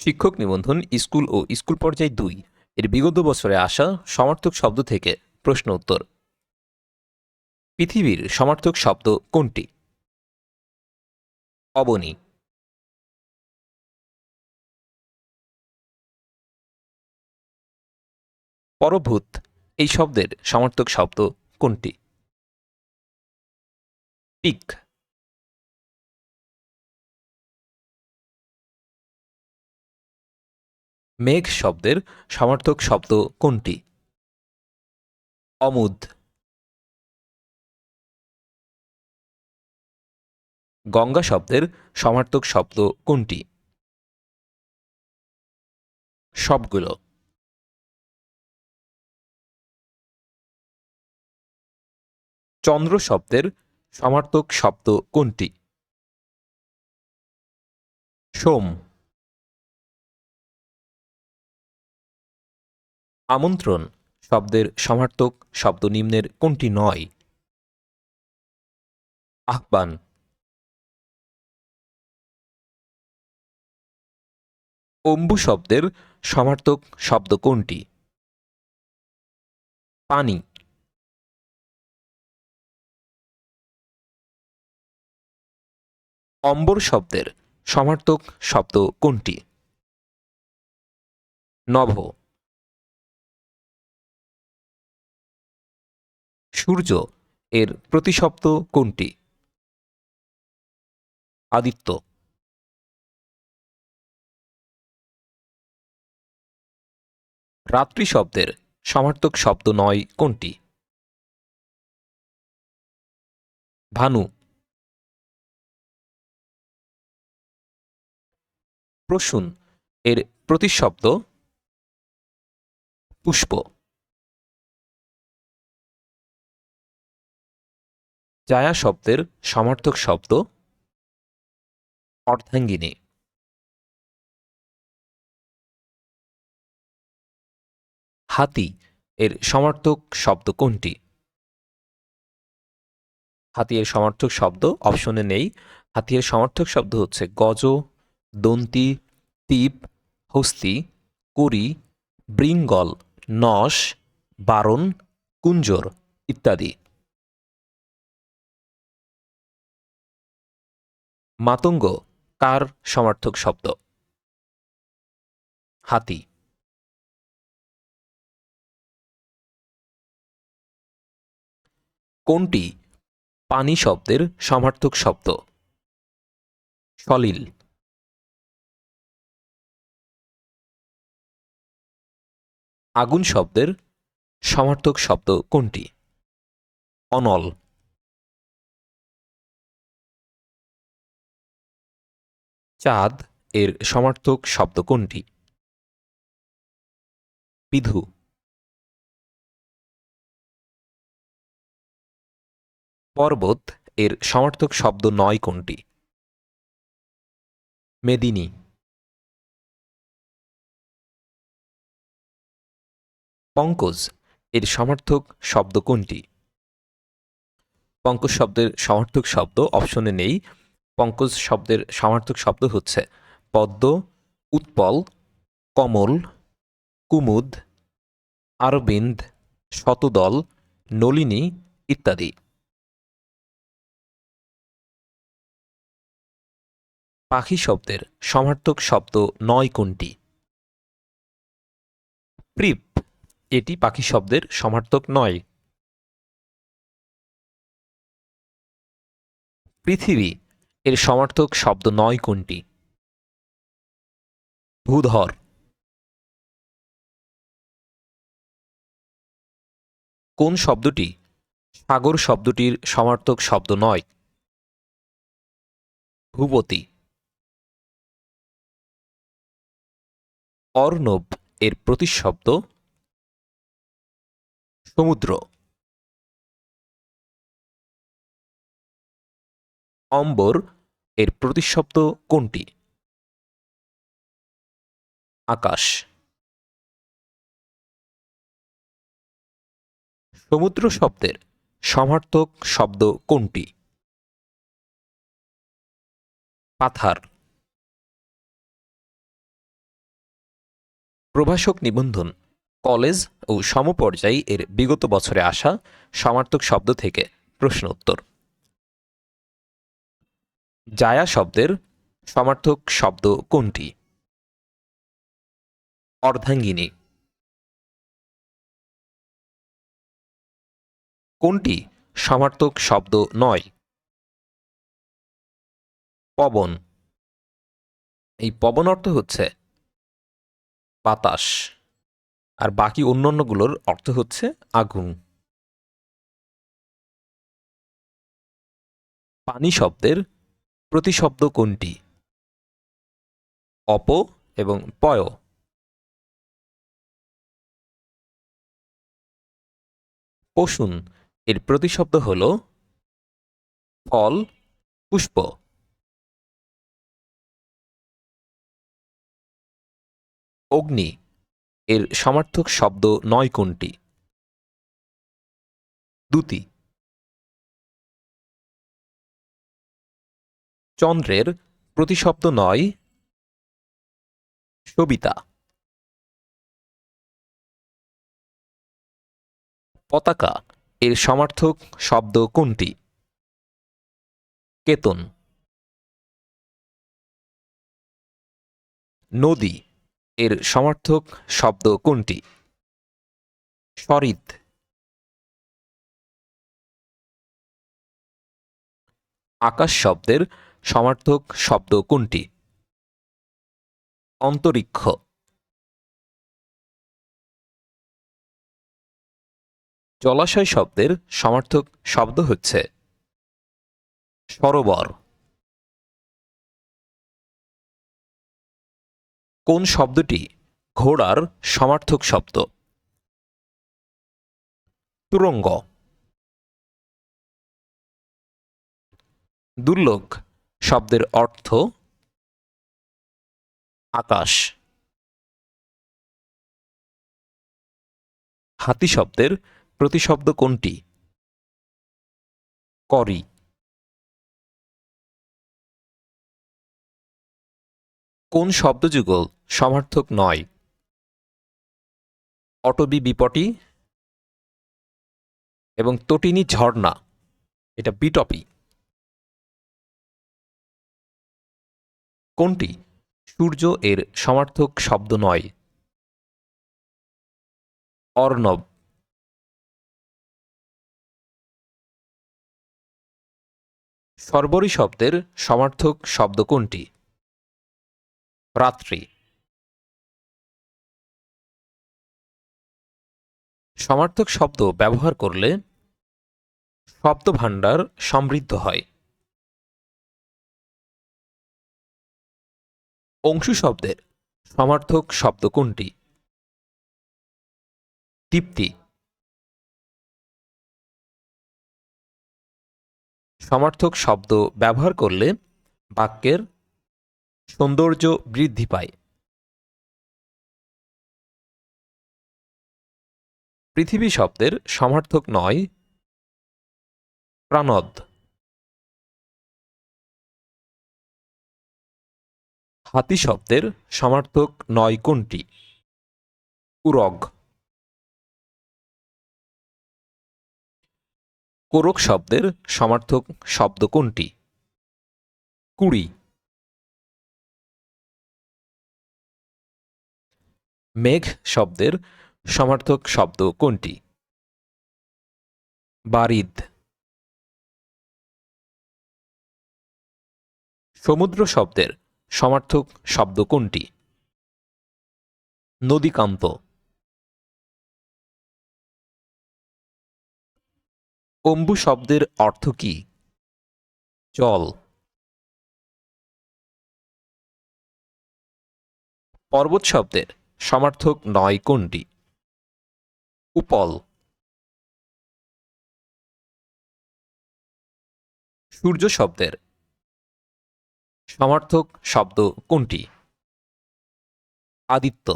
শিক্ষক নিবন্ধন স্কুল ও স্কুল পর্যায় ২ এর বিগত বছরে আসা সমার্থক শব্দ থেকে প্রশ্ন উত্তর। পৃথিবীর সমার্থক শব্দ কোনটি? অবনী। পরভূত এই শব্দের সমার্থক শব্দ কোনটি? পিক। মেঘ শব্দের সমার্থক শব্দ কোনটি? অমুদ। গঙ্গা শব্দের সমার্থক শব্দ কোনটি? সবগুলো। চন্দ্র শব্দের সমার্থক শব্দ কোনটি? সোম। আমন্ত্রণ শব্দের সমার্থক শব্দ নিম্নের কোনটি নয়? আহ্বান। অম্বু শব্দের সমার্থক শব্দ কোনটি? পানি। অম্বর শব্দের সমার্থক শব্দ কোনটি? নভ। সূর্য এর প্রতিশব্দ কোনটি? আদিত্য। রাত্রি শব্দের সমার্থক শব্দ নয় কোনটি? ভানু। প্রসূন এর প্রতিশব্দ পুষ্প। জায়া শব্দের সমার্থক শব্দ অর্ধাঙ্গিনী। হাতি এর সমার্থক শব্দ কোনটি? হাতি এর সমার্থক শব্দ অপশনে নেই। হাতি এর সমার্থক শব্দ হচ্ছে গজ, দন্তি, তীপ, হস্তি, করি, বৃঙ্গল, নশ, বারণ, কুঞ্জর ইত্যাদি। মাতঙ্গ কার সমার্থক শব্দ? হাতি। কোনটি পানি শব্দের সমার্থক শব্দ? সলিল। আগুন শব্দের সমার্থক শব্দ কোনটি? অনল। চাঁদ এর সমার্থক শব্দ কোনটি? বিধু। পর্বত এর সমার্থক শব্দ নয় কোনটি? মেদিনী। পঙ্কজ এর সমার্থক শব্দ কোনটি? পঙ্কজ শব্দের সমার্থক শব্দ অপশনে নেই। পঙ্কজ শব্দের সমার্থক শব্দ হচ্ছে পদ্ম, উৎপল, কমল, কুমুদ, আরবিন্দ, শতদল, নলিনী ইত্যাদি। পাখি শব্দের সমার্থক শব্দ নয় কোনটি? প্রিপ এটি পাখি শব্দের সমার্থক নয়। পৃথিবী এর সমার্থক শব্দ নয় কোনটি? ভূধর। কোন শব্দটি সাগর শব্দটির সমার্থক শব্দ নয়? ভূপতি। অর্ণব এর প্রতিশব্দ সমুদ্র। অম্বর এর প্রতিশব্দ কোনটি? আকাশ। সমুদ্র শব্দের সমার্থক শব্দ কোনটি? পাথার। প্রভাষক নিবন্ধন কলেজ ও সমপর্যায়ী এর বিগত বছরে আসা সমার্থক শব্দ থেকে প্রশ্ন উত্তর। জায়া শব্দের সমার্থক শব্দ কোনটি? অর্ধাঙ্গিনী। কোনটি সমার্থক শব্দ নয়? পবন। এই পবন অর্থ হচ্ছে বাতাস, আর বাকি অন্যান্যগুলোর অর্থ হচ্ছে আগুন। পানি শব্দের প্রতিশব্দ কোনটি? অপ এবং পয়। পশুন এর প্রতিশব্দ হল ফল, পুষ্প। অগ্নি এর সমার্থক শব্দ নয় কোনটি? দ্যুতি। চন্দ্রের প্রতিশব্দ নয় সবিতা। পতাকা এর সমার্থক শব্দ কোনটি? কেতন। নদী এর সমার্থক শব্দ কোনটি? সরিত। আকাশ শব্দের সমার্থক শব্দ কোনটি? অন্তরিক্ষ। জলাশয় শব্দের সমার্থক শব্দ হচ্ছে সরোবর। কোন শব্দটি ঘোড়ার সমার্থক শব্দ? তুরঙ্গ। দুর্লভ শব্দের অর্থ আকাশ। হাতি শব্দের প্রতিশব্দ কোনটি? করি। কোন শব্দযুগল সমার্থক নয়? অটবি বিপটি এবং তটিনী ঝর্ণা, এটা বিটপি। কোনটি সূর্য এর সমার্থক শব্দ নয়? অর্ণব। সর্বরী শব্দের সমার্থক শব্দ কোনটি? রাত্রি। সমার্থক শব্দ ব্যবহার করলে শব্দভাণ্ডার সমৃদ্ধ হয়। অংশু শব্দের সমার্থক শব্দ কোনটি? দীপ্তি। সমার্থক শব্দ ব্যবহার করলে বাক্যের সৌন্দর্য বৃদ্ধি পায়। পৃথিবী শব্দের সমার্থক নয় প্রাণদ। হাতি শব্দের সমার্থক নয় কোনটি? উরগ। কোরক শব্দের সমার্থক শব্দ কোনটি? কুড়ি। মেঘ শব্দের সমার্থক শব্দ কোনটি? বারিদ। সমুদ্র শব্দের সমার্থক শব্দ কোনটি? নদীকান্ত। অম্বু শব্দের অর্থ কি? জল। পর্বত শব্দের সমার্থক নয় কোনটি? উপল। সূর্য শব্দের সমার্থক শব্দ কোনটি? আদিত্য।